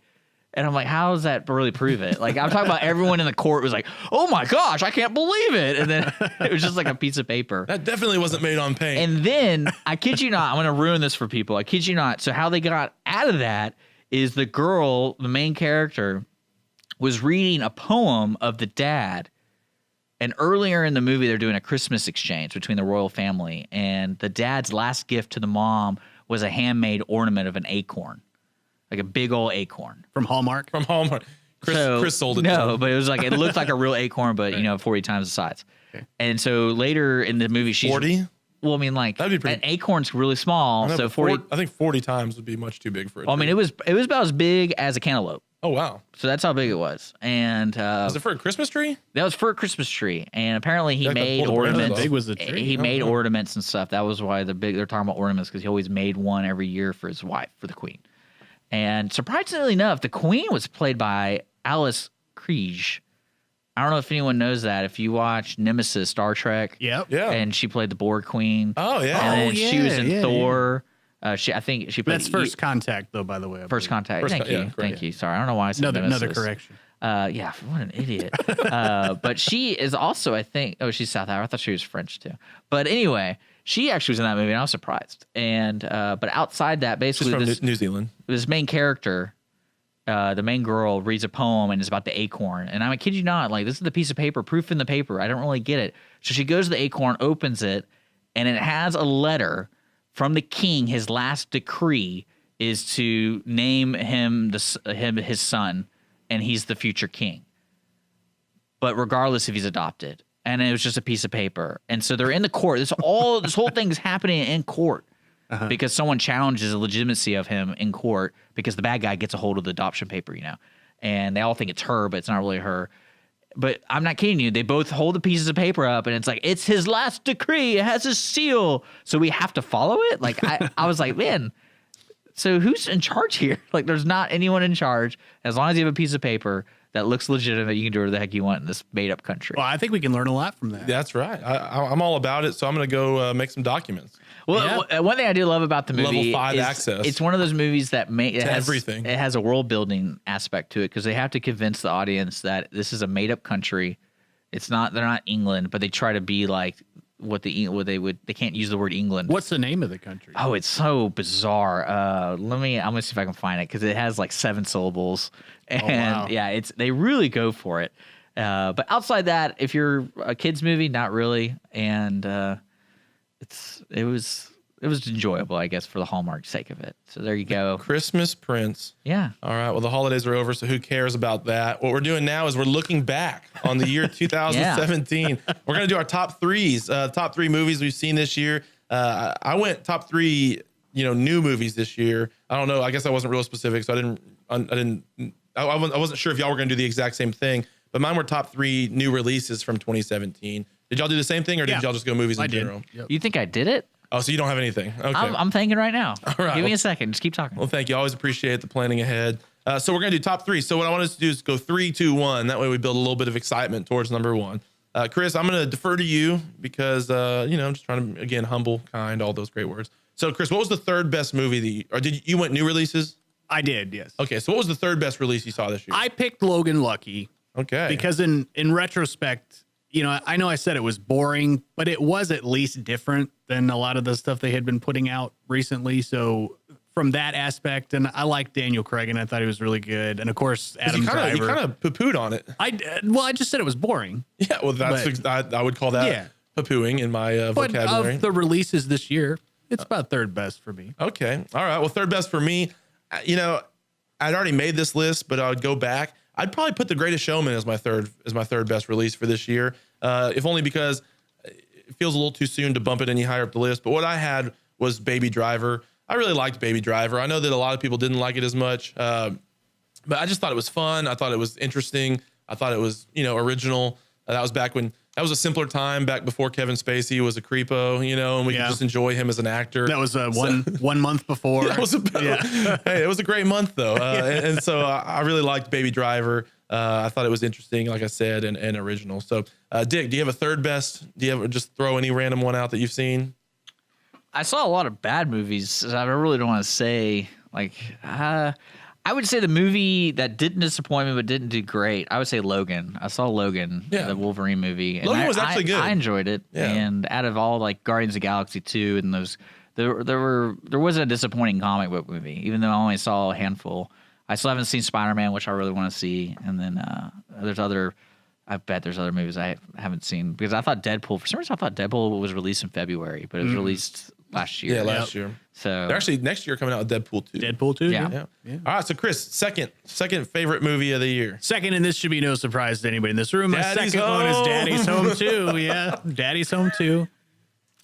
And I'm like, how does that really prove it? Like, I'm talking about everyone in the court was like, oh my gosh, I can't believe it. And then it was just like a piece of paper. That definitely wasn't made on paint. And then, I kid you not, I'm going to ruin this for people. I kid you not. So how they got out of that is the girl, the main character, was reading a poem of the dad. And earlier in the movie, they're doing a Christmas exchange between the royal family. And the dad's last gift to the mom was a handmade ornament of an acorn. Like a big old acorn. From Hallmark? From Hallmark. Chris sold it. No, but it was like, it looked like a real acorn, but 40 times the size. Okay. And so later in the movie, she's 40. Well, I mean, like that'd be pretty, an acorn's really small. So 40. I think 40 times would be much too big for it. Well, I mean, it was about as big as a cantaloupe. Oh wow! So that's how big it was. And was it for a Christmas tree? That was for a Christmas tree. And apparently he made ornaments. How big was the tree? He made ornaments and stuff. That was why they're talking about ornaments because he always made one every year for his wife, for the queen. And surprisingly enough, the queen was played by Alice Krige. I don't know if anyone knows that. If you watch Nemesis, Star Trek, yeah, and she played the Borg Queen. Oh yeah, and then she was in Thor. I think she played. That's First Contact, though. By the way, First Contact. Thank you. Sorry, I don't know why I said another Nemesis. correction. Yeah, what an idiot. But she is also, I think. Oh, she's South African. I thought she was French too. But anyway. She actually was in that movie, and I was surprised. And but outside that, basically, she's from New Zealand. This main character, the main girl, reads a poem and it's about the acorn. And I kid you not, like this is the piece of paper, proof in the paper. I don't really get it. So she goes to the acorn, opens it, and it has a letter from the king. His last decree is to name him his son, and he's the future king. But regardless if he's adopted. And it was just a piece of paper. And so they're in the court. This whole thing is happening in court because someone challenges the legitimacy of him in court because the bad guy gets a hold of the adoption paper, and they all think it's her, but it's not really her. But I'm not kidding you. They both hold the pieces of paper up and it's like, it's his last decree. It has his seal. So we have to follow it. Like I was like, man, so who's in charge here? Like there's not anyone in charge. As long as you have a piece of paper that looks legitimate, you can do whatever the heck you want in this made-up country. Well, I think we can learn a lot from that. That's right. I'm all about it, so I'm going to go make some documents. Well, one thing I do love about the movie Level 5 is access. It's one of those movies that has everything. It has a world-building aspect to it because they have to convince the audience that this is a made-up country. They're not England, but they try to be like they can't use the word England. What's the name of the country? Oh, it's so bizarre. I'm gonna see if I can find it because it has like 7 syllables, and yeah, they really go for it. But outside that, if you're a kids movie, not really, and it was enjoyable, I guess, for the Hallmark sake of it. So there you go. Christmas Prince. Yeah. All right. Well, the holidays are over, so who cares about that? What we're doing now is we're looking back on the year 2017. We're going to do our top threes, top 3 movies we've seen this year. I went top 3, new movies this year. I don't know. I guess I wasn't real specific, so I wasn't sure if y'all were going to do the exact same thing. But mine were top 3 new releases from 2017. Did y'all do the same thing, or did y'all just go movies in general? Yep. You think I did it? Oh, so you don't have anything? Okay. I'm thinking right now. All right. Give me a second. Just keep talking. Well, thank you. I always appreciate the planning ahead. So we're going to do top 3. So what I want us to do is go 3, 2, 1. That way we build a little bit of excitement towards number 1. Chris, I'm going to defer to you because, I'm just trying to, again, humble, kind, all those great words. So, Chris, what was the third best movie or did you went new releases? I did, yes. Okay, so what was the third best release you saw this year? I picked Logan Lucky. Okay. Because in retrospect, I know I said it was boring, but it was at least different than a lot of the stuff they had been putting out recently. So from that aspect, and I liked Daniel Craig, and I thought he was really good. And of course, Adam Driver. You kind of poo-pooed on it. I just said it was boring. Yeah, well, I would call that poo-pooing in my vocabulary. But of the releases this year, it's about third best for me. Okay, all right. Well, third best for me. I'd already made this list, but I would go back. I'd probably put The Greatest Showman as my third best release for this year, if only because it feels a little too soon to bump it any higher up the list. But what I had was Baby Driver. I really liked Baby Driver. I know that a lot of people didn't like it as much, but I just thought it was fun. I thought it was interesting. I thought it was, original. That was back when that was a simpler time, back before Kevin Spacey was a creepo, and we could just enjoy him as an actor. That was one month before. That was hey, it was a great month though, and so I really liked Baby Driver. I thought it was interesting, like I said, and original. So, Dick, do you have a third best? Do you ever just throw any random one out that you've seen? I saw a lot of bad movies. So I really don't want to say I would say the movie that didn't disappoint me but didn't do great, I would say Logan. I saw Logan, the Wolverine movie. And Logan was actually good. I enjoyed it. Yeah. And out of all Guardians of the Galaxy 2 and those, there wasn't a disappointing comic book movie, even though I only saw a handful. I still haven't seen Spider-Man, which I really want to see. And then I bet there's other movies I haven't seen because I thought for some reason I thought Deadpool was released in February, but it was released last year. Yeah, last year. So they're actually next year coming out with Deadpool 2. Deadpool 2? Yeah. All right, so Chris, second favorite movie of the year. Second, and this should be no surprise to anybody in this room. My Daddy's second one is Daddy's Home 2. Yeah, Daddy's Home 2.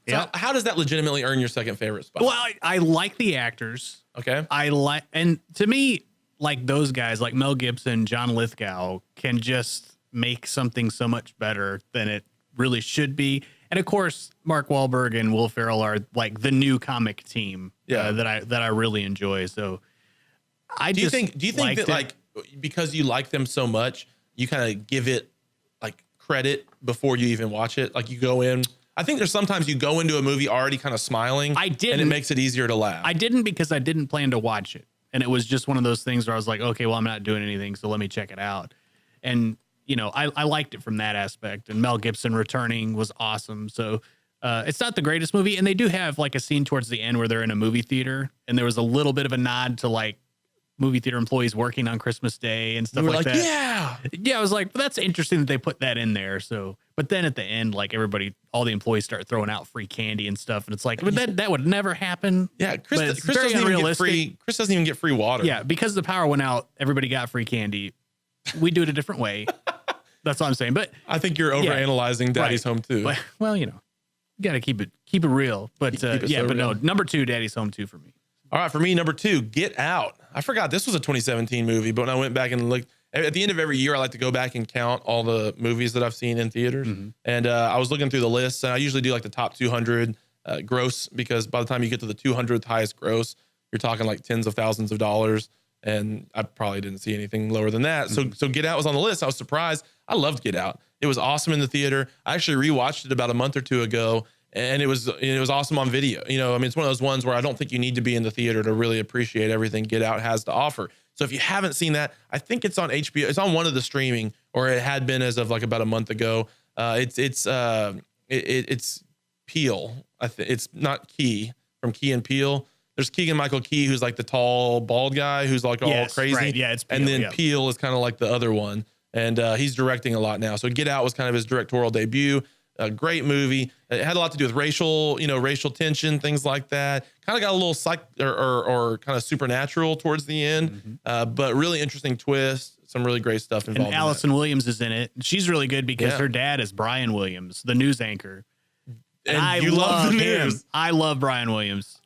So how does that legitimately earn your second favorite spot? Well, I like the actors. Okay. And to me, those guys, like Mel Gibson, John Lithgow, can just make something so much better than it really should be. And of course, Mark Wahlberg and Will Ferrell are the new comic team that I really enjoy. So do you think that because you like them so much, you kind of give it credit before you even watch it? You go in. I think there's sometimes you go into a movie already kind of smiling. I didn't, and it makes it easier to laugh. I didn't because I didn't plan to watch it, and it was just one of those things where I was like, okay, well, I'm not doing anything, so let me check it out. And I liked it from that aspect, and Mel Gibson returning was awesome. So it's not the greatest movie, and they do have a scene towards the end where they're in a movie theater, and there was a little bit of a nod to movie theater employees working on Christmas Day and stuff like that. Yeah, I was like, well, that's interesting that they put that in there. So, but then at the end, all the employees start throwing out free candy and stuff, and it's but that would never happen. Yeah, Chris doesn't even get free water. Yeah, because the power went out, everybody got free candy. We do it a different way. That's all I'm saying. But I think you're overanalyzing Daddy's Home 2. But, you got to keep it real. But no, number 2, Daddy's Home 2 for me. All right, for me, number 2, Get Out. I forgot this was a 2017 movie, but when I went back and looked at the end of every year, I like to go back and count all the movies that I've seen in theaters. Mm-hmm. And I was looking through the list, and I usually do the top 200 gross, because by the time you get to the 200th highest gross, you're talking tens of thousands of dollars. And I probably didn't see anything lower than that. Mm-hmm. So Get Out was on the list. I was surprised. I loved Get Out. It was awesome in the theater. I actually rewatched it about a month or two ago, and it was awesome on video. It's one of those ones where I don't think you need to be in the theater to really appreciate everything Get Out has to offer. So if you haven't seen that, I think it's on HBO. It's on one of the streaming, or it had been as of about a month ago. It's Peele. It's not Key from Key and Peele. There's Keegan-Michael Key, who's the tall, bald guy who's all crazy. Right. Yeah, it's Peele, and then Peele is kind of the other one. And he's directing a lot now. So Get Out was kind of his directorial debut. A great movie. It had a lot to do with racial tension, things like that. Kind of got a little or kind of supernatural towards the end, but really interesting twist. Some really great stuff involved. And Allison Williams is in it. She's really good because her dad is Brian Williams, the news anchor. And I you love the him. news. I love Brian Williams.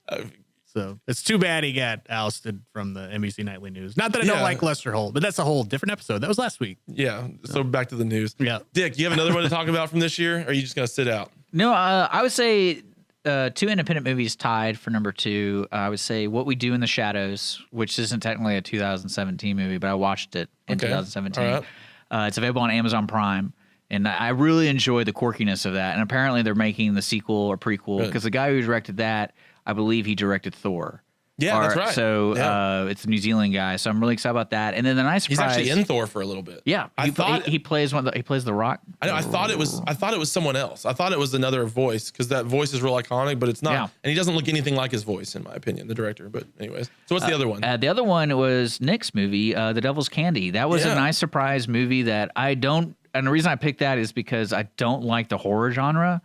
So it's too bad he got ousted from the NBC Nightly News. Not that I don't Yeah. like Lester Holt, but that's a whole different episode. That was last week. Yeah. So back to the news. Yeah. Dick, you have another one to talk about from this year? Or are you just going to sit out? No, I would say 2 independent movies tied for number 2. I would say What We Do in the Shadows, which isn't technically a 2017 movie, but I watched it in 2017. All right. It's available on Amazon Prime. And I really enjoy the quirkiness of that. And apparently they're making the sequel or prequel because the guy who directed that, I believe he directed Thor. Yeah, that's right. So Yeah. it's a New Zealand guy. So I'm really excited about that. And then the nice He's surprise. actually in Thor for a little bit. Yeah, I thought he plays he plays the Rock. I know. I thought it was someone else. I thought it was another voice because that voice is real iconic, but it's not. Yeah. And he doesn't look anything like his voice, in my opinion, the director. But anyways, so what's the other one? The other one was Nick's movie, The Devil's Candy. That was a nice surprise movie that I don't. And the reason I picked that is because I don't like the horror genre.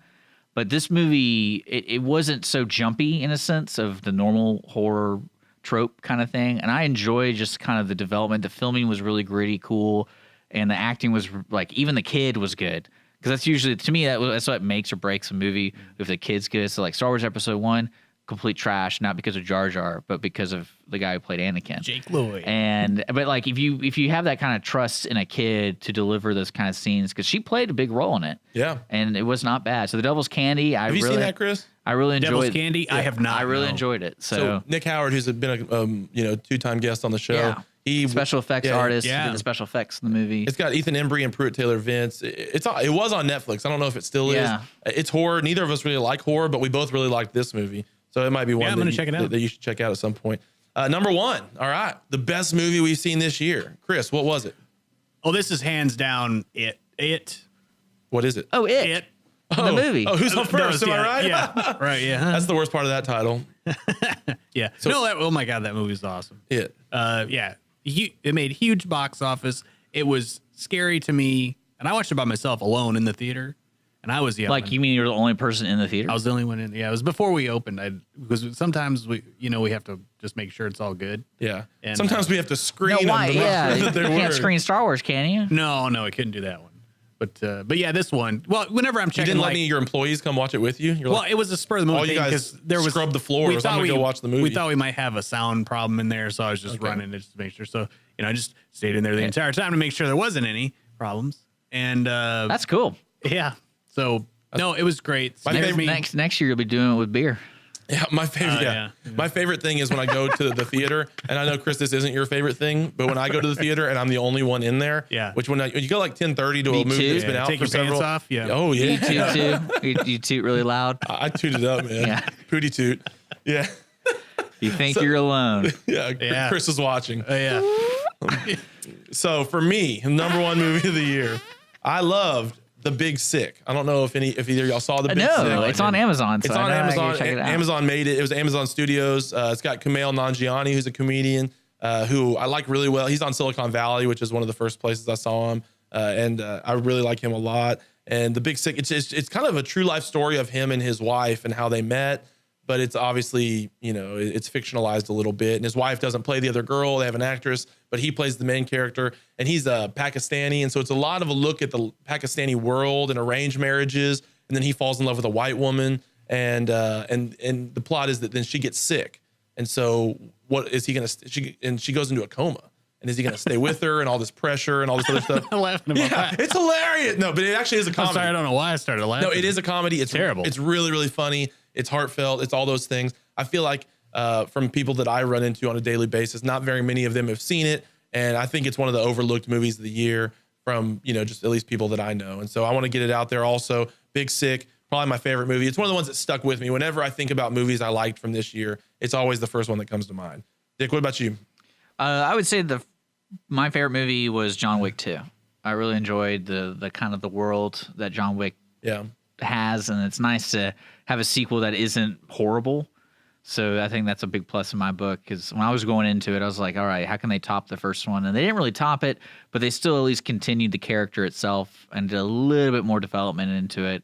But this movie, it wasn't so jumpy in a sense of the normal horror trope kind of thing. And I enjoyed just kind of the development. The filming was really gritty, cool. And the acting was like, even the kid was good. Because that's usually, to me, that's what makes or breaks a movie if the kid's good. So like Star Wars Episode 1, complete trash, not because of Jar Jar, but because of the guy who played Anakin. Jake Lloyd. But like if you have that kind of trust in a kid to deliver those kind of scenes, because she played a big role in it. Yeah. And it was not bad. So The Devil's Candy, Have you seen that, Chris? I really enjoyed Devil's Candy? I have not. I really no. enjoyed it. So Nick Howard, who's been a 2-time guest on the show, Yeah. he special effects artist, yeah. he did the special effects in the movie. It's got Ethan Embry and Pruitt Taylor Vince. It was on Netflix. I don't know if it still Yeah. is. It's horror. Neither of us really like horror, but we both really liked this movie. So it might be one I'm gonna check it out. that you should check out at some point. Number 1. All right. The best movie we've seen this year. Chris, what was it? Oh, this is hands down it. What is it? It. The movie. Oh, who's on first? Am I right? Yeah. Right, yeah. That's the worst part of that title. Yeah. Oh my God, that movie's awesome. It. Yeah. It made huge box office. It was scary to me. And I watched it by myself alone in the theater. And I was yelling. Like, you mean you're the only person in the theater? I was the only one in. Yeah, it was before we opened. Because sometimes we have to just make sure it's all good. Yeah. And, Sometimes we have to screen No, them why? to make Yeah, sure you that they're can't words. screen Star Wars, can you? No, I couldn't do that one. But yeah, this one. Well, whenever I'm You checking, didn't let any of your employees come watch it with you? You're well, like, it was a spur of the all moment you thing guys because there was scrub the floor. we So I'm thought gonna go watch the movie. We thought we might have a sound problem in there, so I was just running it just to make sure. So I just stayed in there the entire time to make sure there wasn't any problems. And That's cool. yeah. So no, it was great. My Scared favorite- me. Next year you'll be doing it with beer. Yeah, my favorite. yeah. My favorite thing is when I go to the theater, and I know Chris, this isn't your favorite thing, but when I go to the theater and I'm the only one in there, Yeah. Which when you go like 10:30 to Me a movie too. that's been Yeah, out take for your pants several. off, yeah. Oh You yeah. toot too. You toot really loud. I toot it up, man. Yeah. Pooty toot. Yeah. You think you're alone. Yeah. Yeah. Chris is watching. Yeah. So for me, number 1 movie of the year, I loved The Big Sick. I don't know if either of y'all saw The Big Sick. No, it's on Amazon. So It's on I know I gotta Amazon. check it out. Amazon made it. It was Amazon Studios. It's got Kumail Nanjiani, who's a comedian who I like really well. He's on Silicon Valley, which is one of the first places I saw him, and I really like him a lot. And The Big Sick, it's kind of a true life story of him and his wife and how they met. But it's obviously, it's fictionalized a little bit. And his wife doesn't play the other girl. They have an actress, but he plays the main character. And he's a Pakistani. And so it's a lot of a look at the Pakistani world and arranged marriages. And then he falls in love with a white woman. And the plot is that then she gets sick. And so what is he going to, she goes into a coma. And is he going to stay with her and all this pressure and all this other stuff? I'm laughing about Yeah, that. it's hilarious. No, but it actually is a I'm comedy. sorry, I don't know why I started laughing. No, it is a comedy. It's terrible. It's really, really funny. It's heartfelt. It's all those things. I feel like from people that I run into on a daily basis, not very many of them have seen it. And I think it's one of the overlooked movies of the year from, just at least people that I know. And so I want to get it out there also. Big Sick, probably my favorite movie. It's one of the ones that stuck with me. Whenever I think about movies I liked from this year, it's always the first one that comes to mind. Dick, what about you? I would say my favorite movie was John Wick 2. I really enjoyed the kind of the world that John Wick Yeah. has, and it's nice to have a sequel that isn't horrible. So I think that's a big plus in my book, because when I was going into it, I was like, all right, how can they top the first one? And they didn't really top it, but they still at least continued the character itself and did a little bit more development into it.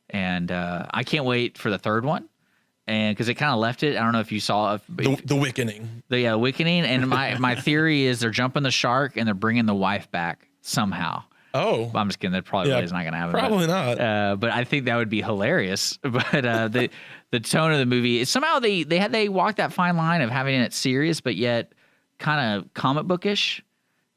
And I can't wait for the third one, and because it kind of left it. I don't know if you saw The Wickening. the Awakening, and my theory is they're jumping the shark and they're bringing the wife back somehow. Oh, I'm just kidding. That probably Yeah, is not going to happen. probably not. But I think that would be hilarious. But the tone of the movie, somehow they walked that fine line of having it serious, but yet kind of comic bookish.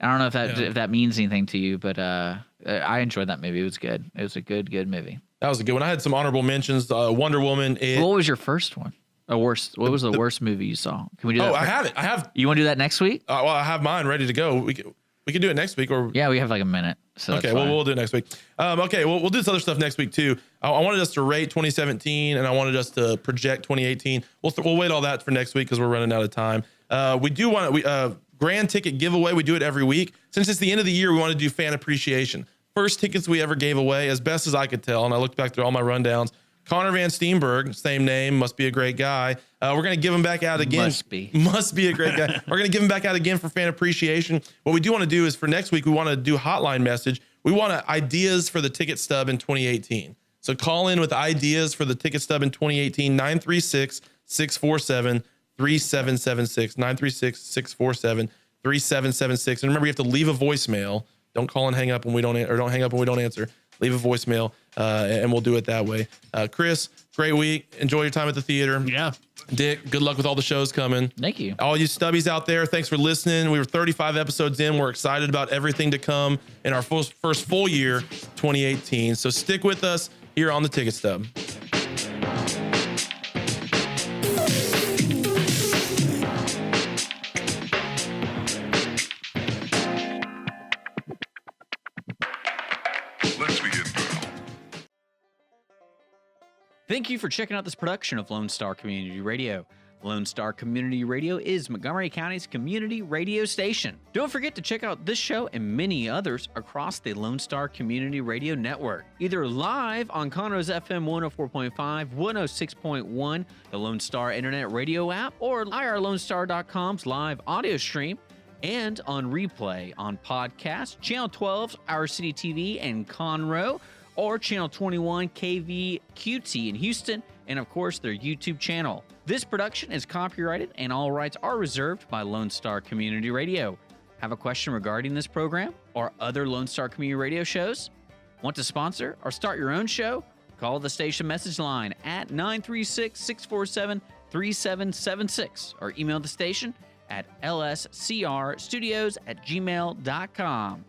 I don't know if that means anything to you, but I enjoyed that movie. It was good. It was a good movie. That was a good one. I had some honorable mentions. Wonder Woman. What was your first one? What was the worst movie you saw? Can we do that? I have it. I have. You want to do that next week? Well, I have mine ready to go. We can do it next week, or Yeah, we have like a minute. So okay. Well, we'll do it next week. Okay. We'll do this other stuff next week too. I wanted us to rate 2017, and I wanted us to project 2018. We'll wait all that for next week because we're running out of time. We do want grand ticket giveaway. We do it every week. Since it's the end of the year, we want to do fan appreciation. First tickets we ever gave away, as best as I could tell, and I looked back through all my rundowns. Connor Van Steenberg, same name, must be a great guy. We're going to give him back out again. Must be a great guy. We're going to give him back out again for fan appreciation. What we do want to do is for next week, we want to do hotline message. We want ideas for the ticket stub in 2018. So call in with ideas for the ticket stub in 2018, 936-647-3776, 936-647-3776. And remember, you have to leave a voicemail. Don't call and hang up when we don't, or don't hang up when we don't answer. Leave a voicemail, and we'll do it that way. Chris, great week. Enjoy your time at the theater. Yeah. Dick, good luck with all the shows coming. Thank you. All you stubbies out there, thanks for listening. We were 35 episodes in. We're excited about everything to come in our first full year, 2018. So stick with us here on the Ticket Stub. Let's begin now. Thank you for checking out this production of Lone Star Community Radio. Lone Star Community Radio is Montgomery County's community radio station. Don't forget to check out this show and many others across the Lone Star Community Radio Network, either live on Conroe's FM 104.5, 106.1, the Lone Star Internet Radio app, or irlonestar.com's live audio stream, and on replay on podcast, Channel 12's Our City TV in Conroe, or Channel 21 KVQT in Houston, and of course their YouTube channel. This production is copyrighted and all rights are reserved by Lone Star Community Radio. Have a question regarding this program or other Lone Star Community Radio shows? Want to sponsor or start your own show? Call the station message line at 936-647-3776 or email the station at lscrstudios@gmail.com.